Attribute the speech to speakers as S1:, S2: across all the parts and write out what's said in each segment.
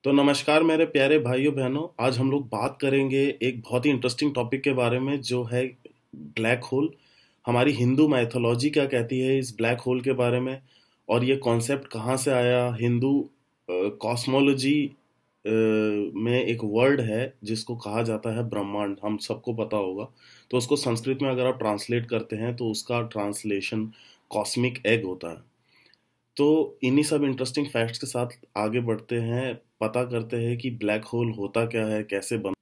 S1: तो नमस्कार मेरे प्यारे भाइयों बहनों। आज हम लोग बात करेंगे एक बहुत ही इंटरेस्टिंग टॉपिक के बारे में जो है ब्लैक होल। हमारी हिंदू माइथोलॉजी क्या कहती है इस ब्लैक होल के बारे में, और ये कॉन्सेप्ट कहाँ से आया। हिंदू कॉस्मोलॉजी में एक वर्ड है जिसको कहा जाता है ब्रह्मांड, हम सबको पता होगा। तो उसको संस्कृत में अगर आप ट्रांसलेट करते हैं तो उसका ट्रांसलेशन कॉस्मिक एग होता है। तो इन्हीं सब इंटरेस्टिंग फैक्ट्स के साथ आगे बढ़ते हैं, पता करते हैं कि ब्लैक होल होता क्या है, कैसे बन।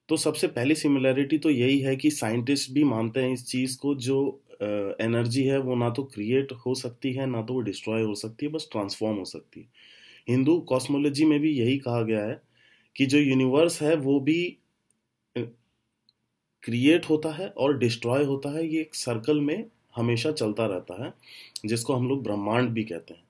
S1: तो सबसे पहली सिमिलैरिटी तो यही है कि साइंटिस्ट भी मानते हैं इस चीज़ को, जो एनर्जी है वो ना तो क्रिएट हो सकती है ना तो वो डिस्ट्रॉय हो सकती है, बस ट्रांसफॉर्म हो सकती है। हिंदू कॉस्मोलॉजी में भी यही कहा गया है कि जो यूनिवर्स है वो भी क्रिएट होता है और डिस्ट्रॉय होता है, ये एक सर्कल में हमेशा चलता रहता है, जिसको हम लोग ब्रह्मांड भी कहते हैं।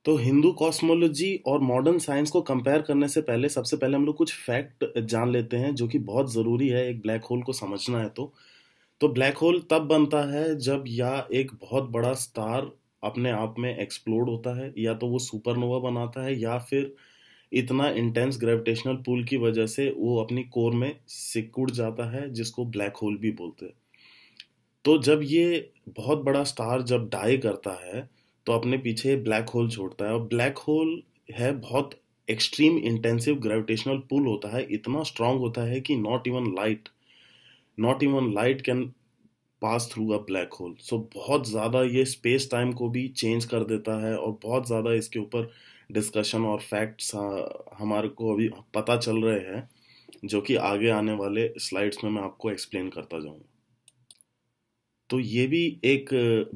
S1: तो हिंदू कॉस्मोलॉजी और मॉडर्न साइंस को कंपेयर करने से पहले सबसे पहले हम लोग कुछ फैक्ट जान लेते हैं जो कि बहुत ज़रूरी है एक ब्लैक होल को समझना है। तो ब्लैक होल तब बनता है जब या एक बहुत बड़ा स्टार अपने आप में एक्सप्लोड होता है, या तो वो सुपरनोवा बनाता है, या फिर इतना इंटेंस ग्रेविटेशनल पुल की वजह से वो अपनी कोर में सिकुड़ जाता है, जिसको ब्लैक होल भी बोलते हैं। तो जब ये बहुत बड़ा स्टार जब डाई करता है तो अपने पीछे ब्लैक होल छोड़ता है, और ब्लैक होल है बहुत एक्सट्रीम इंटेंसिव ग्रेविटेशनल पुल होता है, इतना स्ट्रांग होता है कि not even light can pass through a black hole. So बहुत ज़्यादा ये स्पेस टाइम को भी चेंज कर देता है, और बहुत ज़्यादा इसके ऊपर डिस्कशन और फैक्ट्स हमारे को अभी पता चल रहे हैं, जो कि आगे आने वाले स्लाइड्स में मैं आपको एक्सप्लेन करता जाऊंगा। तो ये भी एक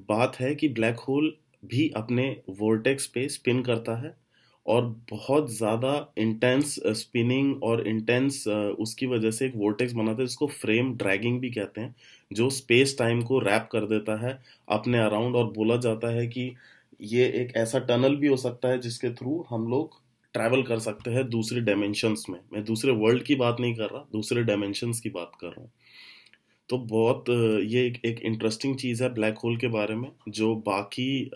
S1: बात है कि ब्लैक होल भी अपने वोर्टेक्स पे स्पिन करता है, और बहुत ज़्यादा इंटेंस स्पिनिंग और इंटेंस उसकी वजह से एक वोर्टेक्स बनाता है जिसको फ्रेम ड्रैगिंग भी कहते हैं, जो स्पेस टाइम को रैप कर देता है अपने अराउंड। और बोला जाता है कि ये एक ऐसा टनल भी हो सकता है जिसके थ्रू हम लोग ट्रैवल कर सकते हैं दूसरे डायमेंशंस में। मैं दूसरे वर्ल्ड की बात नहीं कर रहा, दूसरे डायमेंशंस की बात कर रहा हूँ। तो बहुत ये एक इंटरेस्टिंग चीज़ है ब्लैक होल के बारे में, जो बाकी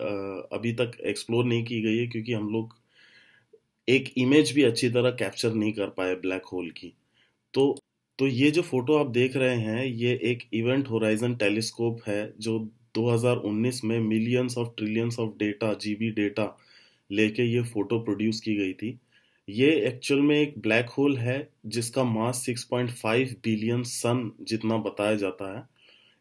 S1: अभी तक एक्सप्लोर नहीं की गई है, क्योंकि हम लोग एक इमेज भी अच्छी तरह कैप्चर नहीं कर पाए ब्लैक होल की। तो तो ये जो फोटो आप देख रहे हैं ये एक इवेंट होराइजन टेलीस्कोप है, जो 2019 में millions of trillions of data GB data लेके ये फोटो प्रोड्यूस की गई थी। ये एक्चुअल में एक ब्लैक होल है जिसका मास 6.5 बिलियन सन जितना बताया जाता है।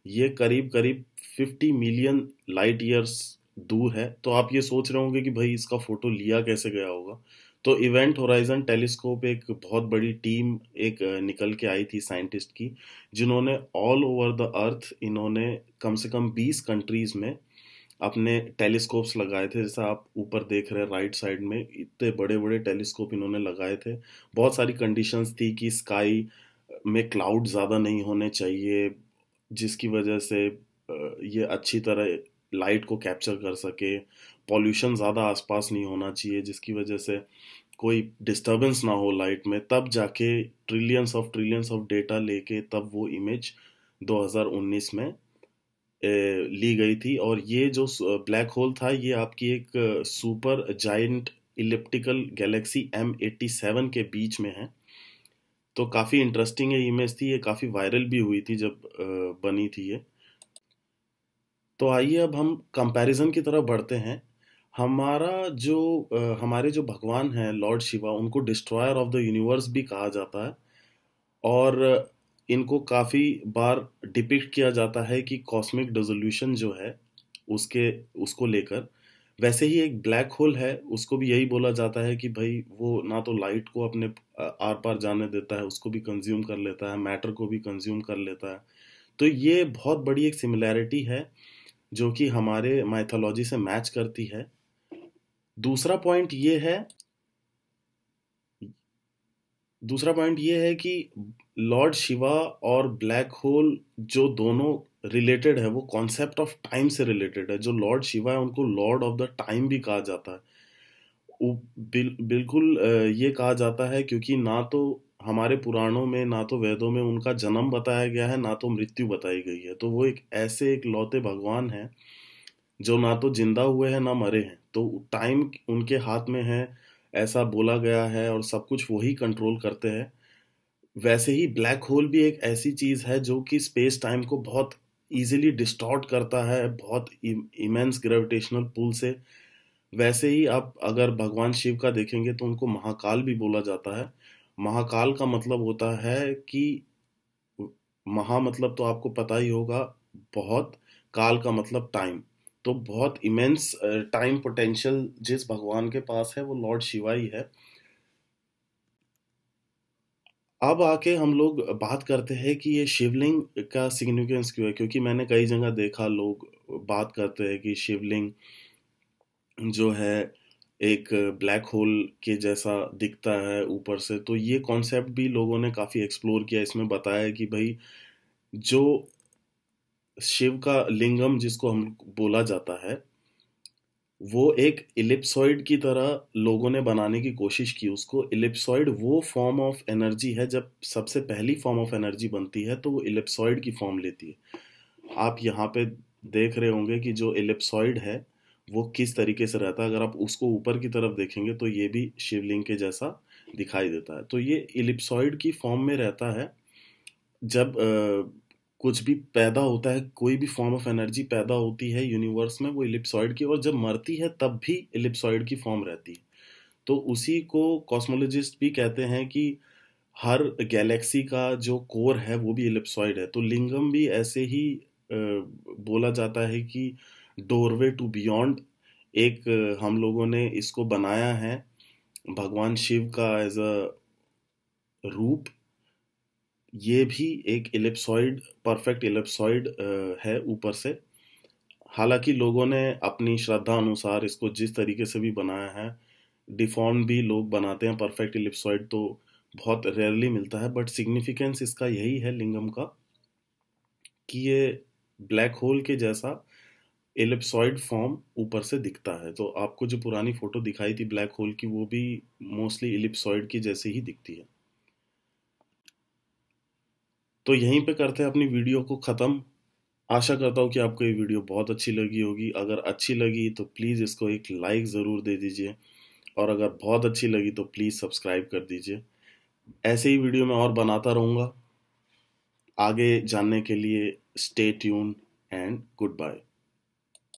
S1: ये करीब करीब 50 मिलियन लाइट ईयर्स दूर है। तो आप ये सोच रहे होंगे कि भाई इसका फोटो लिया कैसे गया होगा। तो इवेंट होराइजन टेलीस्कोप एक बहुत बड़ी टीम एक निकल के आई थी साइंटिस्ट की, जिन्होंने ऑल ओवर द अर्थ इन्होंने कम से कम 20 कंट्रीज में अपने टेलीस्कोप्स लगाए थे। जैसा आप ऊपर देख रहे हैं राइट साइड में, इतने बड़े बड़े टेलीस्कोप इन्होंने लगाए थे। बहुत सारी कंडीशंस थी कि स्काई में क्लाउड ज़्यादा नहीं होने चाहिए, जिसकी वजह से ये अच्छी तरह लाइट को कैप्चर कर सके। पॉल्यूशन ज़्यादा आसपास नहीं होना चाहिए जिसकी वजह से कोई डिस्टरबेंस ना हो लाइट में। तब जाके ट्रिलियंस ऑफ डेटा लेके तब वो इमेज 2019 में ली गई थी। और ये जो ब्लैक होल था ये आपकी एक super giant elliptical Galaxy M87 के बीच में है। तो काफ़ी इंटरेस्टिंग है इमेज थी, ये काफ़ी वायरल भी हुई थी जब बनी थी ये। तो आइए अब हम कंपैरिजन की तरफ बढ़ते हैं। हमारा जो हमारे जो भगवान हैं लॉर्ड शिवा, उनको डिस्ट्रॉयर ऑफ द यूनिवर्स भी कहा जाता है। और इनको काफ़ी बार डिपिक्ट किया जाता है कि कॉस्मिक डिसोल्यूशन जो है उसके उसको लेकर। वैसे ही एक ब्लैक होल है, उसको भी यही बोला जाता है कि भाई वो ना तो लाइट को अपने आर पार जाने देता है, उसको भी कंज्यूम कर लेता है, मैटर को भी कंज्यूम कर लेता है। तो ये बहुत बड़ी एक सिमिलैरिटी है जो कि हमारे माइथोलॉजी से मैच करती है। दूसरा पॉइंट ये है दूसरा पॉइंट ये है कि लॉर्ड शिवा और ब्लैक होल जो दोनों रिलेटेड है वो कॉन्सेप्ट ऑफ टाइम से रिलेटेड है। जो लॉर्ड शिवा है उनको लॉर्ड ऑफ द टाइम भी कहा जाता है। बिल्कुल ये कहा जाता है क्योंकि ना तो हमारे पुराणों में ना तो वेदों में उनका जन्म बताया गया है, ना तो मृत्यु बताई गई है। तो वो एक ऐसे एक लौते भगवान है जो ना तो जिंदा हुए हैं ना मरे हैं, तो टाइम उनके हाथ में है, ऐसा बोला गया है, और सब कुछ वही कंट्रोल करते हैं। वैसे ही ब्लैक होल भी एक ऐसी चीज है जो कि स्पेस टाइम को बहुत इजीली डिस्टॉर्ट करता है, बहुत इमेंस ग्रेविटेशनल पुल से। वैसे ही आप अगर भगवान शिव का देखेंगे तो उनको महाकाल भी बोला जाता है। महाकाल का मतलब होता है कि महा मतलब तो आपको पता ही होगा, बहुत, काल का मतलब टाइम। तो बहुत इमेंस टाइम पोटेंशियल जिस भगवान के पास है वो लॉर्ड शिवा ही है। अब आके हम लोग बात करते हैं कि ये शिवलिंग का सिग्निफिकेंस क्यों है, क्योंकि मैंने कई जगह देखा लोग बात करते हैं कि शिवलिंग जो है एक ब्लैक होल के जैसा दिखता है ऊपर से। तो ये कॉन्सेप्ट भी लोगों ने काफी एक्सप्लोर किया, इसमें बताया है कि भाई जो शिव का लिंगम जिसको हम बोला जाता है, वो एक इलिप्सॉइड की तरह लोगों ने बनाने की कोशिश की उसको। इलिप्सॉइड वो फॉर्म ऑफ एनर्जी है, जब सबसे पहली फॉर्म ऑफ एनर्जी बनती है तो वो इलिप्सॉइड की फॉर्म लेती है। आप यहाँ पे देख रहे होंगे कि जो इलिप्सॉइड है वो किस तरीके से रहता है। अगर आप उसको ऊपर की तरफ देखेंगे तो ये भी शिवलिंग के जैसा दिखाई देता है। तो ये इलिप्सॉइड की फॉर्म में रहता है। जब कुछ भी पैदा होता है, कोई भी फॉर्म ऑफ एनर्जी पैदा होती है यूनिवर्स में, वो इलिप्सॉइड की, और जब मरती है तब भी इलिप्सॉइड की फॉर्म रहती है। तो उसी को कॉस्मोलॉजिस्ट भी कहते हैं कि हर गैलेक्सी का जो कोर है वो भी इलिप्सॉइड है। तो लिंगम भी ऐसे ही बोला जाता है कि डोरवे टू बियॉन्ड। एक हम लोगों ने इसको बनाया है भगवान शिव का एज अ रूप। ये भी एक इलिप्सॉइड, परफेक्ट इलिप्सॉइड है ऊपर से। हालांकि लोगों ने अपनी श्रद्धा अनुसार इसको जिस तरीके से भी बनाया है, डिफॉर्म भी लोग बनाते हैं। परफेक्ट इलिप्सॉइड तो बहुत रेयरली मिलता है, बट सिग्निफिकेंस इसका यही है लिंगम का कि ये ब्लैक होल के जैसा एलिप्सॉइड फॉर्म ऊपर से दिखता है। तो आपको जो पुरानी फोटो दिखाई थी ब्लैक होल की, वो भी मोस्टली एलिप्सॉइड की जैसे ही दिखती है। तो यहीं पे करते हैं अपनी वीडियो को ख़त्म। आशा करता हूँ कि आपको ये वीडियो बहुत अच्छी लगी होगी। अगर अच्छी लगी तो प्लीज़ इसको एक लाइक ज़रूर दे दीजिए, और अगर बहुत अच्छी लगी तो प्लीज़ सब्सक्राइब कर दीजिए। ऐसे ही वीडियो मैं और बनाता रहूँगा। आगे जानने के लिए stay tuned and good bye.